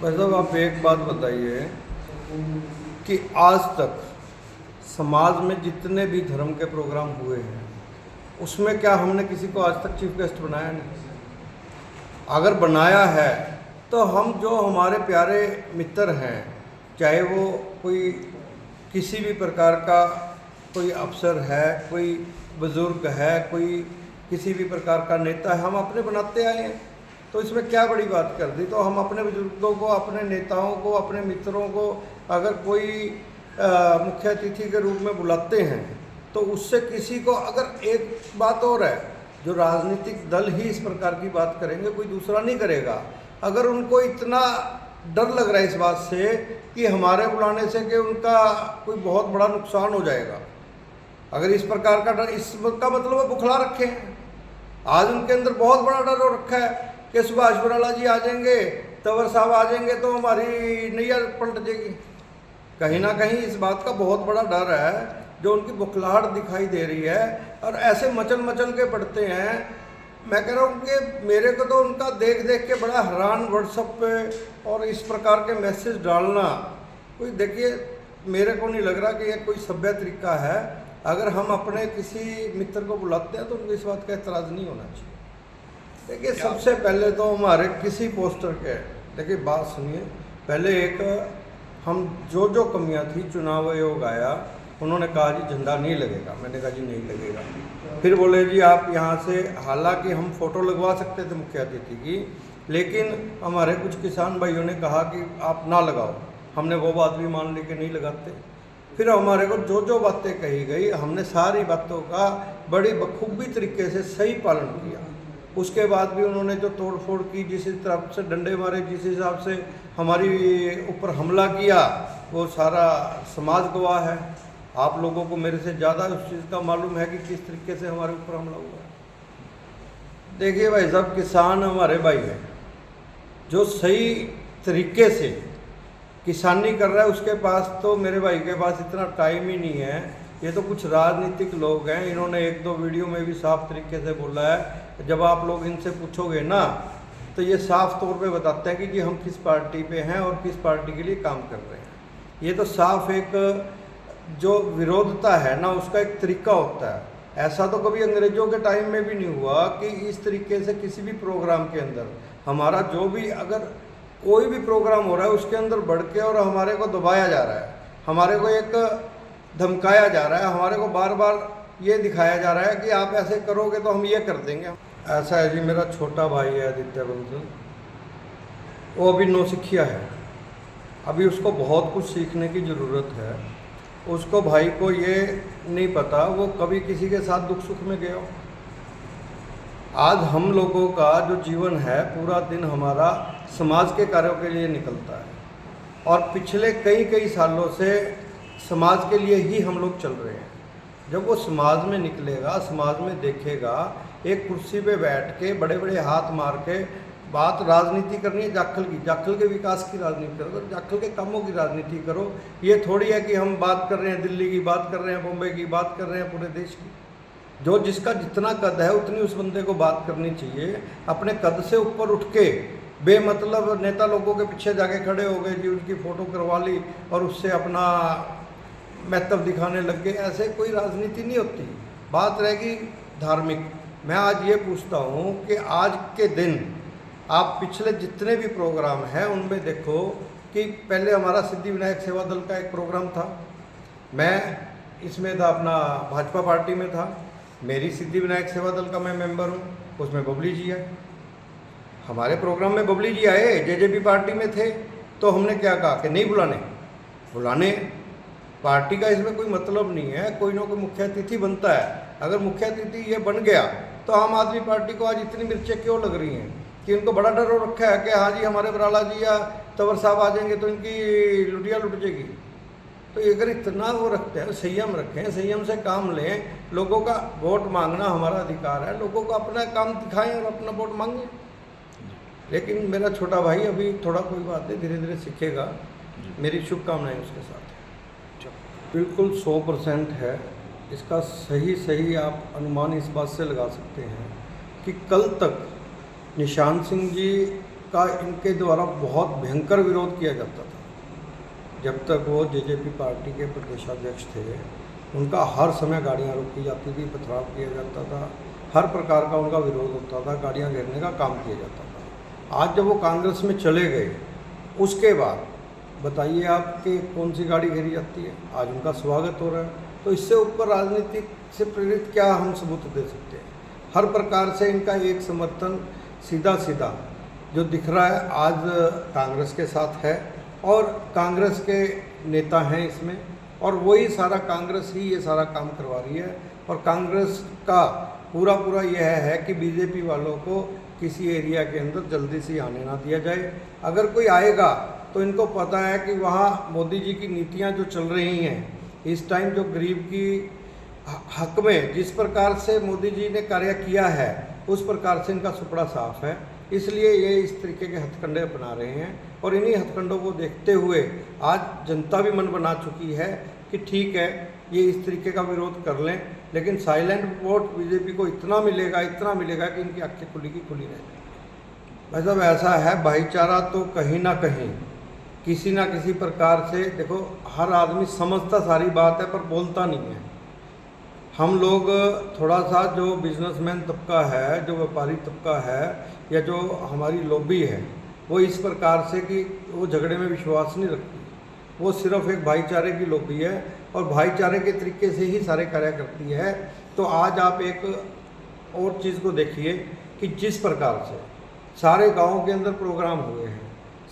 भाई साहब, आप एक बात बताइए कि आज तक समाज में जितने भी धर्म के प्रोग्राम हुए हैं उसमें क्या हमने किसी को आज तक चीफ गेस्ट बनाया नहीं? अगर बनाया है तो हम जो हमारे प्यारे मित्र हैं, चाहे वो कोई किसी भी प्रकार का कोई अफसर है, कोई बुज़ुर्ग है, कोई किसी भी प्रकार का नेता है, हम अपने बनाते आए हैं। तो इसमें क्या बड़ी बात कर दी? तो हम अपने बुजुर्गों को, अपने नेताओं को, अपने मित्रों को अगर कोई मुख्य अतिथि के रूप में बुलाते हैं तो उससे किसी को, अगर एक बात और है, जो राजनीतिक दल ही इस प्रकार की बात करेंगे, कोई दूसरा नहीं करेगा। अगर उनको इतना डर लग रहा है इस बात से कि हमारे बुलाने से कि उनका कोई बहुत बड़ा नुकसान हो जाएगा, अगर इस प्रकार का डर, इसका मतलब वो बुखला रखे हैं। आज उनके अंदर बहुत बड़ा डर हो रखा है कि सुभाष बराला जी आ जाएंगे, तंवर साहब आ जाएंगे तो हमारी नैया पलट जाएगी। कहीं ना कहीं इस बात का बहुत बड़ा डर है, जो उनकी बुखलाहट दिखाई दे रही है और ऐसे मचल मचल के पड़ते हैं। मैं कह रहा हूँ कि मेरे को तो उनका देख देख के बड़ा हैरान, व्हाट्सएप पे और इस प्रकार के मैसेज डालना, कोई देखिए मेरे को नहीं लग रहा कि यह कोई सभ्य तरीका है। अगर हम अपने किसी मित्र को बुलाते हैं तो उनको इस बात का एतराज़ नहीं होना चाहिए। देखिए सबसे पहले तो हमारे किसी पोस्टर के, देखिए बात सुनिए, पहले एक हम जो कमियां थी, चुनाव आयोग आया, उन्होंने कहा जी झंडा नहीं लगेगा। मैंने कहा जी नहीं लगेगा। फिर बोले जी आप यहाँ से, हालांकि हम फ़ोटो लगवा सकते थे मुख्य अतिथि की, लेकिन हमारे कुछ किसान भाइयों ने कहा कि आप ना लगाओ। हमने वो बात भी मान ली कि नहीं लगाते। फिर हमारे को जो बातें कही गई, हमने सारी बातों का बड़ी बखूबी तरीके से सही पालन किया। उसके बाद भी उन्होंने जो तोड़ फोड़ की, जिस तरफ से डंडे मारे, जिस हिसाब से हमारी ऊपर हमला किया, वो सारा समाज गवाह है। आप लोगों को मेरे से ज़्यादा उस चीज़ का मालूम है कि किस तरीके से हमारे ऊपर हमला हुआ है। देखिए भाई साहब, किसान हमारे भाई हैं, जो सही तरीके से किसानी कर रहा है, उसके पास तो, मेरे भाई के पास इतना टाइम ही नहीं है। ये तो कुछ राजनीतिक लोग हैं, इन्होंने एक दो वीडियो में भी साफ तरीके से बोला है। जब आप लोग इनसे पूछोगे ना तो ये साफ तौर पे बताते हैं कि जी हम किस पार्टी पे हैं और किस पार्टी के लिए काम कर रहे हैं। ये तो साफ एक जो विरोधता है ना, उसका एक तरीका होता है। ऐसा तो कभी अंग्रेजों के टाइम में भी नहीं हुआ कि इस तरीके से किसी भी प्रोग्राम के अंदर हमारा, जो भी अगर कोई भी प्रोग्राम हो रहा है उसके अंदर बढ़ के और हमारे को दबाया जा रहा है, हमारे को एक धमकाया जा रहा है, हमारे को बार बार ये दिखाया जा रहा है कि आप ऐसे करोगे तो हम ये कर देंगे। ऐसा है जी, मेरा छोटा भाई है आदित्य बंसल, वो अभी नौसिखिया है, अभी उसको बहुत कुछ सीखने की ज़रूरत है। उसको भाई को ये नहीं पता वो कभी किसी के साथ दुख सुख में गया हो। आज हम लोगों का जो जीवन है, पूरा दिन हमारा समाज के कार्यों के लिए निकलता है और पिछले कई सालों से समाज के लिए ही हम लोग चल रहे हैं। जब वो समाज में निकलेगा, समाज में देखेगा, एक कुर्सी पे बैठ के बड़े बड़े हाथ मार के बात राजनीति करनी है, जाखल की, जाखल के विकास की राजनीति करो, जाखल के कामों की राजनीति करो। ये थोड़ी है कि हम बात कर रहे हैं दिल्ली की, बात कर रहे हैं बॉम्बे की, बात कर रहे हैं पूरे देश की। जो जिसका जितना कद है उतनी उस बंदे को बात करनी चाहिए। अपने कद से ऊपर उठ के बेमतलब नेता लोगों के पीछे जाके खड़े हो गए जी, उनकी फ़ोटो करवा ली और उससे अपना महत्व दिखाने लग गए। ऐसे कोई राजनीति नहीं होती। बात रहेगी धार्मिक। मैं आज ये पूछता हूँ कि आज के दिन आप पिछले जितने भी प्रोग्राम हैं उनमें देखो कि पहले हमारा सिद्धि विनायक सेवा दल का एक प्रोग्राम था, मैं इसमें था, अपना भाजपा पार्टी में था, मेरी सिद्धि विनायक सेवा दल का मैं मेंबर हूँ, उसमें बबली जी है। हमारे प्रोग्राम में बबली जी आए, जेजेपी पार्टी में थे, तो हमने क्या कहा कि नहीं बुलाने। पार्टी का इसमें कोई मतलब नहीं है, कोई ना कोई मुख्य अतिथि बनता है। अगर मुख्य अतिथि ये बन गया तो आम आदमी पार्टी को आज इतनी मिर्चें क्यों लग रही हैं कि उनको बड़ा डर हो रखा है कि हाँ जी हमारे बराला जी या तंवर साहब आ जाएंगे तो इनकी लुटिया लुट जाएगी। तो अगर इतना वो रखते हैं, संयम रखें, संयम से काम लें। लोगों का वोट मांगना हमारा अधिकार है, लोगों को अपना काम दिखाएं और अपना वोट मांगें। लेकिन मेरा छोटा भाई अभी थोड़ा, कोई बात नहीं, धीरे धीरे सीखेगा। मेरी शुभकामनाएं उसके साथ हैं। बिल्कुल 100% है। इसका सही आप अनुमान इस बात से लगा सकते हैं कि कल तक निशान सिंह जी का इनके द्वारा बहुत भयंकर विरोध किया जाता था। जब तक वो जेजेपी पार्टी के प्रदेशाध्यक्ष थे, उनका हर समय गाड़ियाँ रोकी जाती थी, पथराव किया जाता था, हर प्रकार का उनका विरोध होता था, गाड़ियाँ घेरने का काम किया जाता था। आज जब वो कांग्रेस में चले गए, उसके बाद बताइए आप कि कौन सी गाड़ी घेरी जाती है, आज उनका स्वागत हो रहा है। तो इससे ऊपर राजनीति से प्रेरित क्या हम सबूत दे सकते हैं? हर प्रकार से इनका एक समर्थन सीधा सीधा जो दिख रहा है आज कांग्रेस के साथ है, और कांग्रेस के नेता हैं इसमें, और वही सारा कांग्रेस ही ये सारा काम करवा रही है। और कांग्रेस का पूरा यह है कि बीजेपी वालों को किसी एरिया के अंदर जल्दी से आने ना दिया जाए। अगर कोई आएगा तो इनको पता है कि वहाँ मोदी जी की नीतियाँ जो चल रही हैं इस टाइम, जो गरीब की हक में जिस प्रकार से मोदी जी ने कार्य किया है, उस प्रकार से इनका सुपड़ा साफ है। इसलिए ये इस तरीके के हथकंडे अपना रहे हैं, और इन्हीं हथकंडों को देखते हुए आज जनता भी मन बना चुकी है कि ठीक है, ये इस तरीके का विरोध कर लें, लेकिन साइलेंट वोट बीजेपी को इतना मिलेगा कि इनकी आंखें खुली की खुली रहेगी। भाई साहब, ऐसा है, भाईचारा तो कहीं ना कहीं किसी ना किसी प्रकार से, देखो हर आदमी समझता सारी बात है पर बोलता नहीं है। हम लोग थोड़ा सा जो बिजनेसमैन तबका है, जो व्यापारी तबका है, या जो हमारी लॉबी है, वो इस प्रकार से कि वो झगड़े में विश्वास नहीं रखती। वो सिर्फ एक भाईचारे की लॉबी है और भाईचारे के तरीके से ही सारे कार्य करती है। तो आज आप एक और चीज़ को देखिए कि जिस प्रकार से सारे गाँव के अंदर प्रोग्राम हुए हैं,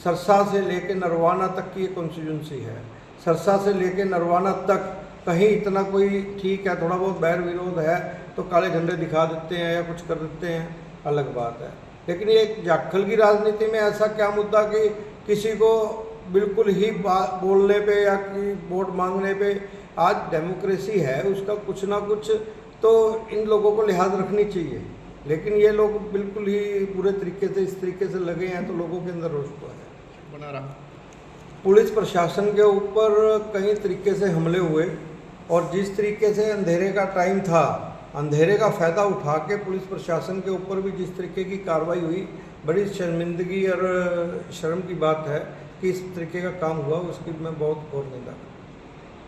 सरसा से लेके नरवाना तक की ये कॉन्स्टिट्यूंसी है, सरसा से लेके नरवाना तक कहीं इतना कोई ठीक है, थोड़ा बहुत बैर विरोध है तो काले झंडे दिखा देते हैं या कुछ कर देते हैं, अलग बात है। लेकिन ये जाखल की राजनीति में ऐसा क्या मुद्दा कि किसी को बिल्कुल ही बोलने पे या कि वोट मांगने पे, आज डेमोक्रेसी है, उसका कुछ ना कुछ तो इन लोगों को लिहाज रखनी चाहिए। लेकिन ये लोग बिल्कुल ही पूरे तरीके से इस तरीके से लगे हैं, तो लोगों के अंदर रोष तो है बना रहा। पुलिस प्रशासन के ऊपर कई तरीके से हमले हुए, और जिस तरीके से अंधेरे का टाइम था, अंधेरे का फ़ायदा उठा के पुलिस प्रशासन के ऊपर भी जिस तरीके की कार्रवाई हुई, बड़ी शर्मिंदगी और शर्म की बात है कि इस तरीके का काम हुआ, उसकी मैं बहुत गौर निंदा करता हूं।